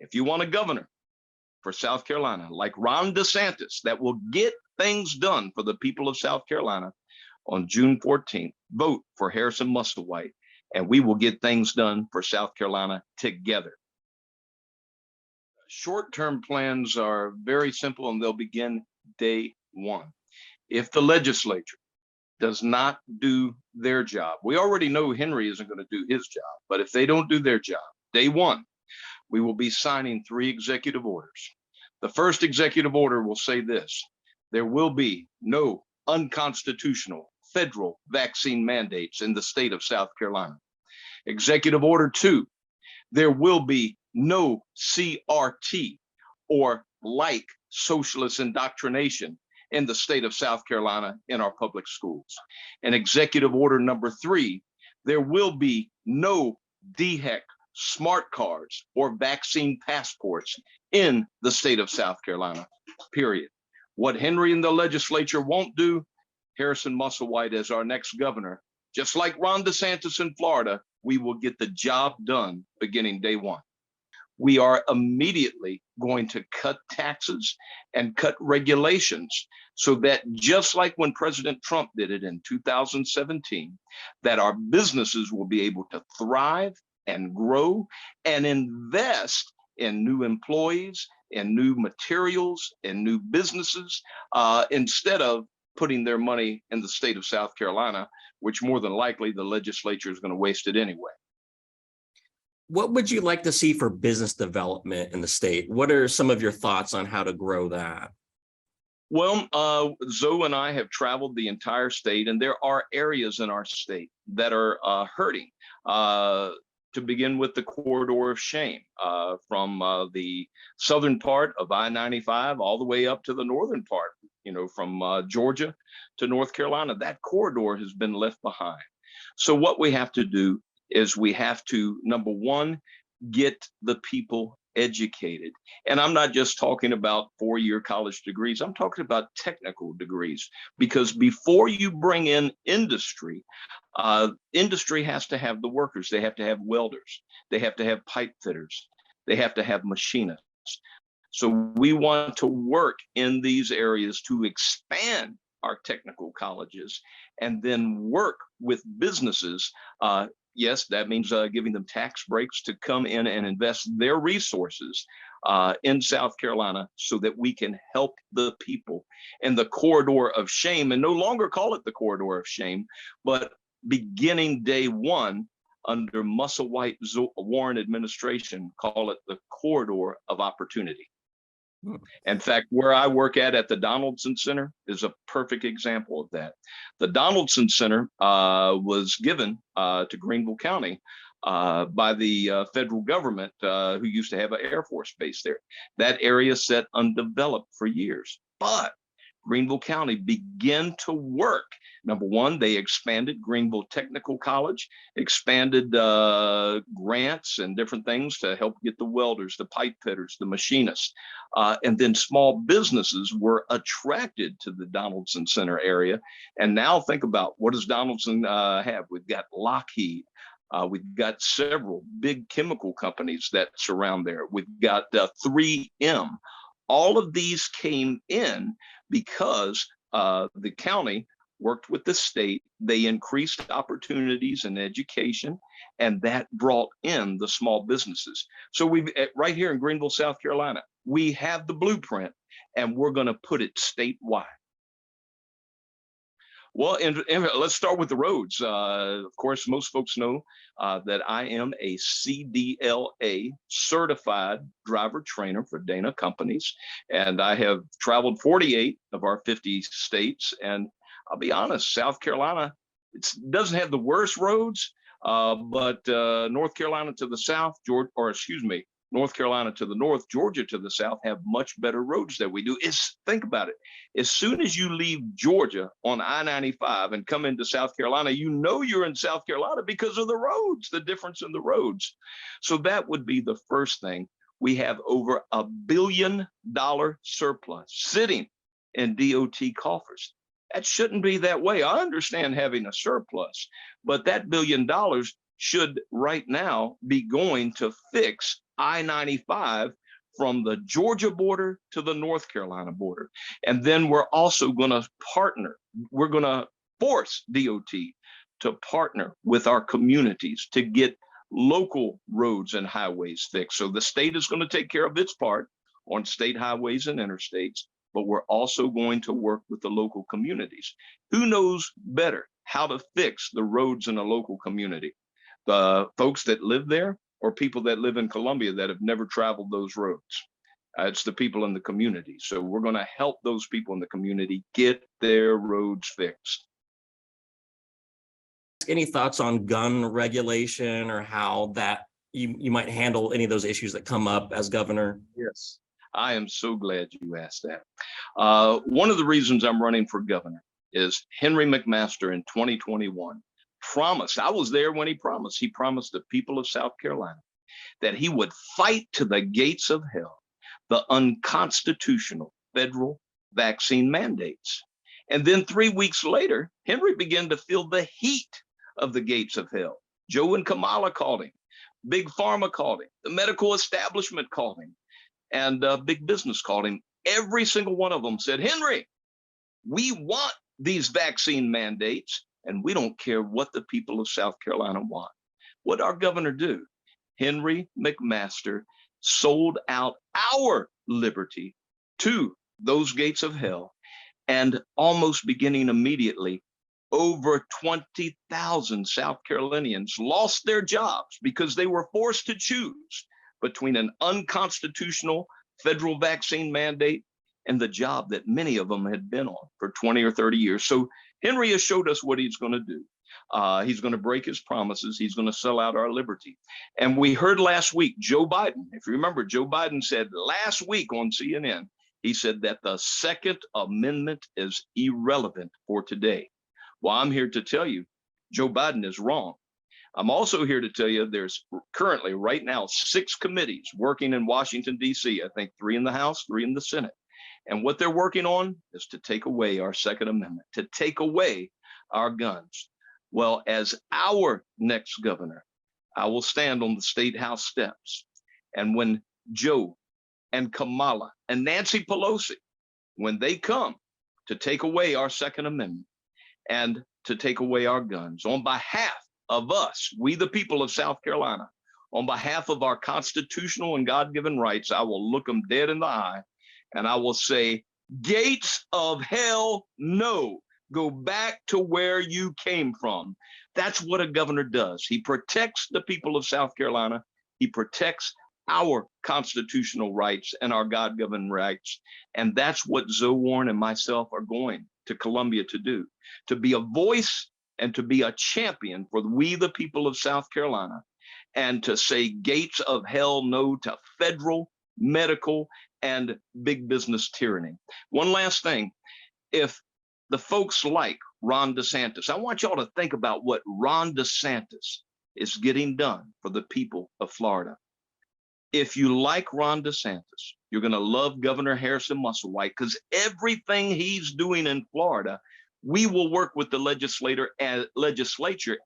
If you want a governor for South Carolina, like Ron DeSantis, that will get things done for the people of South Carolina on June 14th, vote for Harrison Musselwhite, and we will get things done for South Carolina together. Short-term plans are very simple, and they'll begin day one. If the legislature does not do their job, we already know Henry isn't going to do his job, but if they don't do their job, day one, we will be signing 3 executive orders. The first executive order will say this: there will be no unconstitutional federal vaccine mandates in the state of South Carolina. Executive Order 2, there will be no CRT or like socialist indoctrination in the state of South Carolina in our public schools. And Executive Order number 3, there will be no DHEC smart cards or vaccine passports in the state of South Carolina, period. What Henry and the legislature won't do, Harrison Musselwhite as our next governor, just like Ron DeSantis in Florida, we will get the job done beginning day one. We are immediately going to cut taxes and cut regulations so that, just like when President Trump did it in 2017, that our businesses will be able to thrive and grow and invest in new employees, in new materials, in new businesses, instead of putting their money in the state of South Carolina, which more than likely the legislature is going to waste it anyway. What would you like to see for business development in the state? What are some of your thoughts on how to grow that? Well, Zoe and I have traveled the entire state, and there are areas in our state that are hurting. To begin with, the corridor of shame, from the southern part of I-95 all the way up to the northern part, from Georgia to North Carolina. That corridor has been left behind. So what we have to do is we have to, number one, get the people educated. And I'm not just talking about 4-year college degrees. I'm talking about technical degrees, because before you bring in industry, industry has to have the workers. They have to have welders. They have to have pipe fitters. They have to have machinists. So we want to work in these areas to expand our technical colleges and then work with businesses. Yes, that means giving them tax breaks to come in and invest their resources in South Carolina so that we can help the people in the corridor of shame, and no longer call it the corridor of shame, but beginning day one under Musselwhite Warren administration, call it the corridor of opportunity. In fact, where I work at the Donaldson Center is a perfect example of that. The Donaldson Center was given to Greenville County by the federal government, who used to have an Air Force base there. That area sat undeveloped for years, but Greenville County began to work. Number one, they expanded Greenville Technical College, expanded grants and different things to help get the welders, the pipe fitters, the machinists. And then small businesses were attracted to the Donaldson Center area. And now think about, what does Donaldson have? We've got Lockheed. We've got several big chemical companies that surround there. We've got 3M. All of these came in because the county worked with the state. They increased opportunities in education, and that brought in the small businesses. So we've right here in Greenville, South Carolina, we have the blueprint, and we're going to put it statewide. Well, and let's start with the roads. Of course, most folks know that I am a CDLA certified driver trainer for Dana Companies, and I have traveled 48 of our 50 states. And I'll be honest, South Carolina, it doesn't have the worst roads, but North Carolina to the south, North Carolina to the north, Georgia to the south have much better roads than we do. Think about it. As soon as you leave Georgia on I-95 and come into South Carolina, you know you're in South Carolina because of the roads, the difference in the roads. So that would be the first thing. We have over $1 billion surplus sitting in DOT coffers. That shouldn't be that way. I understand having a surplus, but that $1 billion should right now be going to fix I-95 from the Georgia border to the North Carolina border. And then we're also going to partner. We're going to force DOT to partner with our communities to get local roads and highways fixed. So the state is going to take care of its part on state highways and interstates, but we're also going to work with the local communities. Who knows better how to fix the roads in a local community? The folks that live there or people that live in Columbia that have never traveled those roads? It's the people in the community. So we're going to help those people in the community get their roads fixed. Any thoughts on gun regulation or how that you might handle any of those issues that come up as governor? Yes, I am so glad you asked that. One of the reasons I'm running for governor is Henry McMaster in 2021 promised, I was there when he promised the people of South Carolina that he would fight to the gates of hell the unconstitutional federal vaccine mandates. And then 3 weeks later, Henry began to feel the heat of the gates of hell. Joe and Kamala called him. Big Pharma called him. The medical establishment called him. And big business called him. Every single one of them said, Henry, we want these vaccine mandates, and we don't care what the people of South Carolina want. What did our governor do? Henry McMaster sold out our liberty to those gates of hell, and almost beginning immediately, over 20,000 South Carolinians lost their jobs because they were forced to choose between an unconstitutional federal vaccine mandate and the job that many of them had been on for 20 or 30 years. So Henry has showed us what he's going to do. He's going to break his promises. He's going to sell out our liberty. And we heard last week, Joe Biden, if you remember, Joe Biden said last week on CNN, he said that the Second Amendment is irrelevant for today. Well, I'm here to tell you, Joe Biden is wrong. I'm also here to tell you there's currently right now 6 committees working in Washington, D.C. I think 3 in the House, 3 in the Senate. And what they're working on is to take away our Second Amendment, to take away our guns. Well, as our next governor, I will stand on the State House steps. And when Joe and Kamala and Nancy Pelosi, when they come to take away our Second Amendment and to take away our guns, on behalf of us, we the people of South Carolina, on behalf of our constitutional and God-given rights, I will look them dead in the eye and I will say, gates of hell, no. Go back to where you came from. That's what a governor does. He protects the people of South Carolina. He protects our constitutional rights and our God-given rights. And that's what Zoe Warren and myself are going to Columbia to do, to be a voice and to be a champion for we, the people of South Carolina, and to say gates of hell no to federal, medical, and big business tyranny. One last thing. If the folks like Ron DeSantis, I want y'all to think about what Ron DeSantis is getting done for the people of Florida. If you like Ron DeSantis, you're going to love Governor Harrison Musselwhite, because everything he's doing in Florida, we will work with the legislature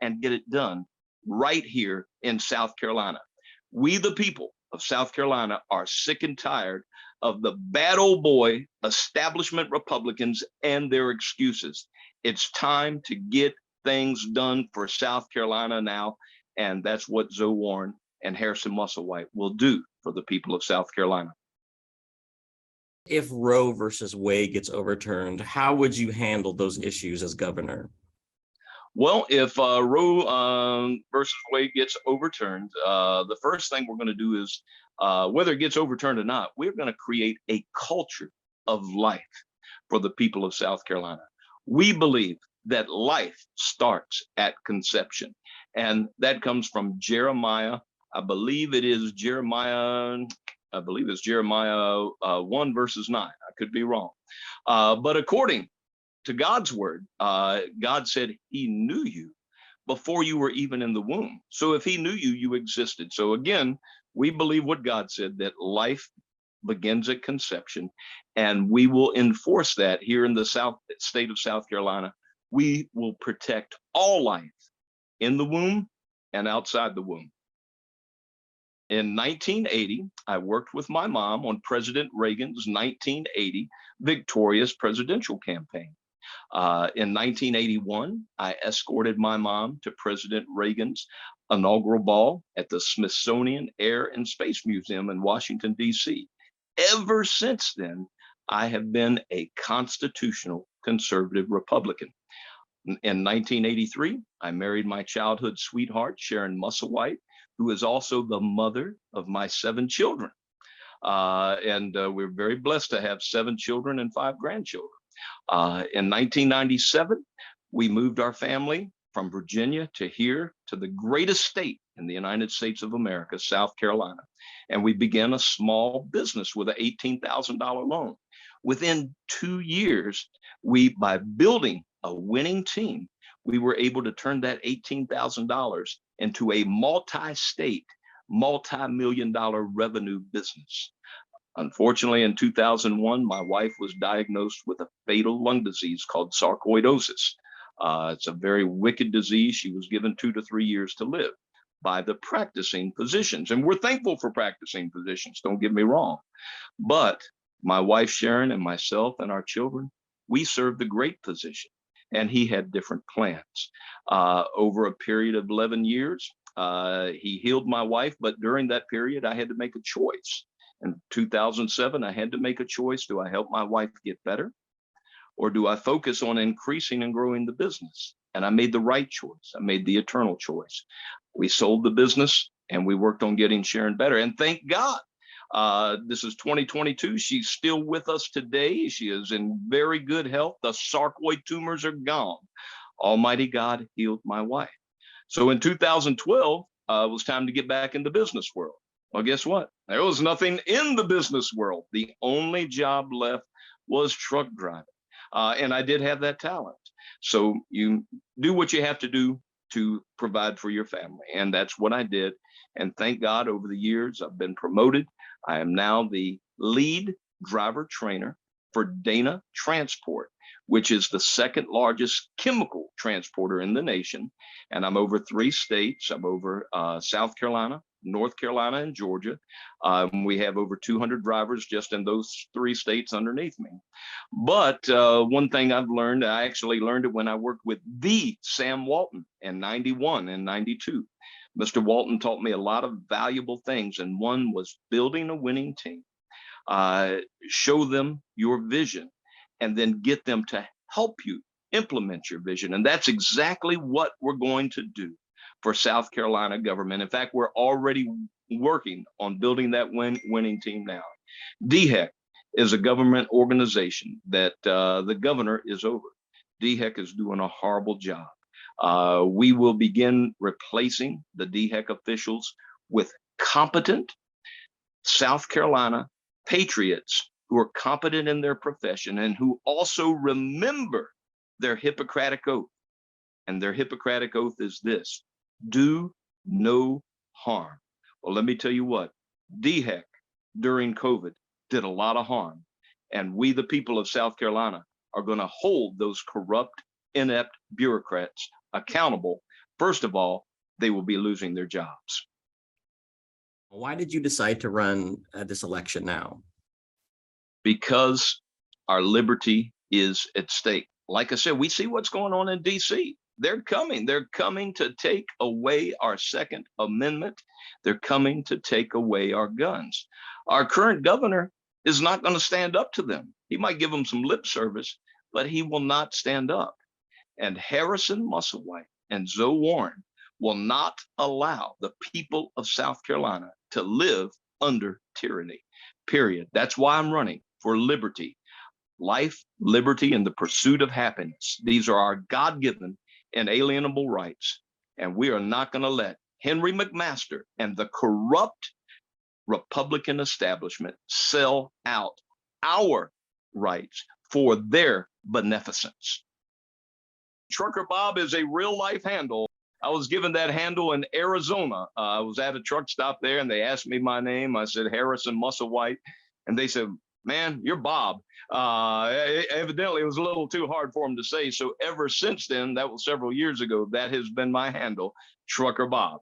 and get it done right here in South Carolina. We, the people of South Carolina, are sick and tired of the bad old boy establishment Republicans and their excuses. It's time to get things done for South Carolina now, and that's what Zoe Warren and Harrison Musselwhite will do for the people of South Carolina. If Roe versus Wade gets overturned, how would you handle those issues as governor? Well, if Roe versus Wade gets overturned, the first thing we're going to do is, whether it gets overturned or not, we're going to create a culture of life for the people of South Carolina. We believe that life starts at conception, and that comes from Jeremiah. I believe it's Jeremiah 1 verses 9. I could be wrong. But according to God's word, God said he knew you before you were even in the womb. So if he knew you, you existed. So again, we believe what God said, that life begins at conception, and we will enforce that here in the state of South Carolina. We will protect all life in the womb and outside the womb. In 1980, I worked with my mom on President Reagan's 1980 victorious presidential campaign. In 1981, I escorted my mom to President Reagan's inaugural ball at the Smithsonian Air and Space Museum in Washington, D.C. Ever since then, I have been a constitutional conservative Republican. In 1983, I married my childhood sweetheart, Sharon Musselwhite, who is also the mother of my 7 children. And we're very blessed to have 7 children and 5 grandchildren. In 1997, we moved our family from Virginia to here, to the greatest state in the United States of America, South Carolina. And we began a small business with an $18,000 loan. Within 2 years, by building a winning team, we were able to turn that $18,000 into a multi-state, multi-million-dollar revenue business. Unfortunately, in 2001, my wife was diagnosed with a fatal lung disease called sarcoidosis. It's a very wicked disease. She was given 2 to 3 years to live by the practicing physicians. And we're thankful for practicing physicians, don't get me wrong. But my wife, Sharon, and myself and our children, we served the great physician, and he had different plans. Over a period of 11 years, he healed my wife, but during that period, I had to make a choice. In 2007, I had to make a choice. Do I help my wife get better? Or do I focus on increasing and growing the business? And I made the right choice. I made the eternal choice. We sold the business and we worked on getting Sharon better. And thank God, this is 2022. She's still with us today. She is in very good health. The sarcoid tumors are gone. Almighty God healed my wife. So in 2012, it was time to get back in the business world. Well, guess what? There was nothing in the business world. The only job left was truck driving. And I did have that talent. So you do what you have to do to provide for your family. And that's what I did. And thank God, over the years, I've been promoted. I am now the lead driver trainer for Dana Transport, which is the second largest chemical transporter in the nation. And I'm over 3 states. I'm over South Carolina, North Carolina, and Georgia. We have over 200 drivers just in those 3 states underneath me. But one thing I've learned, I actually learned it when I worked with the Sam Walton in 91 and 92. Mr. Walton taught me a lot of valuable things, and one was building a winning team. Show them your vision and then get them to help you implement your vision. And that's exactly what we're going to do for South Carolina government. In fact, we're already working on building that winning team now. DHEC is a government organization that the governor is over. DHEC is doing a horrible job. We will begin replacing the DHEC officials with competent South Carolina patriots who are competent in their profession and who also remember their Hippocratic oath. And their Hippocratic oath is this: do no harm. Well, let me tell you what, DHEC during COVID did a lot of harm. And we, the people of South Carolina, are going to hold those corrupt, inept bureaucrats accountable. First of all, they will be losing their jobs. Why did you decide to run this election now? Because our liberty is at stake. Like I said, we see what's going on in DC. They're coming to take away our Second Amendment. They're coming to take away our guns. Our current governor is not going to stand up to them. He might give them some lip service, but he will not stand up. And Harrison Musselwhite and Zoe Warren will not allow the people of South Carolina to live under tyranny, period. That's why I'm running for liberty, life, liberty, and the pursuit of happiness. These are our God-given inalienable rights. And we are not going to let Henry McMaster and the corrupt Republican establishment sell out our rights for their beneficence. Trucker Bob is a real life handle. I was given that handle in Arizona. I was at a truck stop there and they asked me my name. I said, Harrison Musselwhite. And they said, man, you're Bob. Evidently, it was a little too hard for him to say. So ever since then, that was several years ago, that has been my handle, Trucker Bob.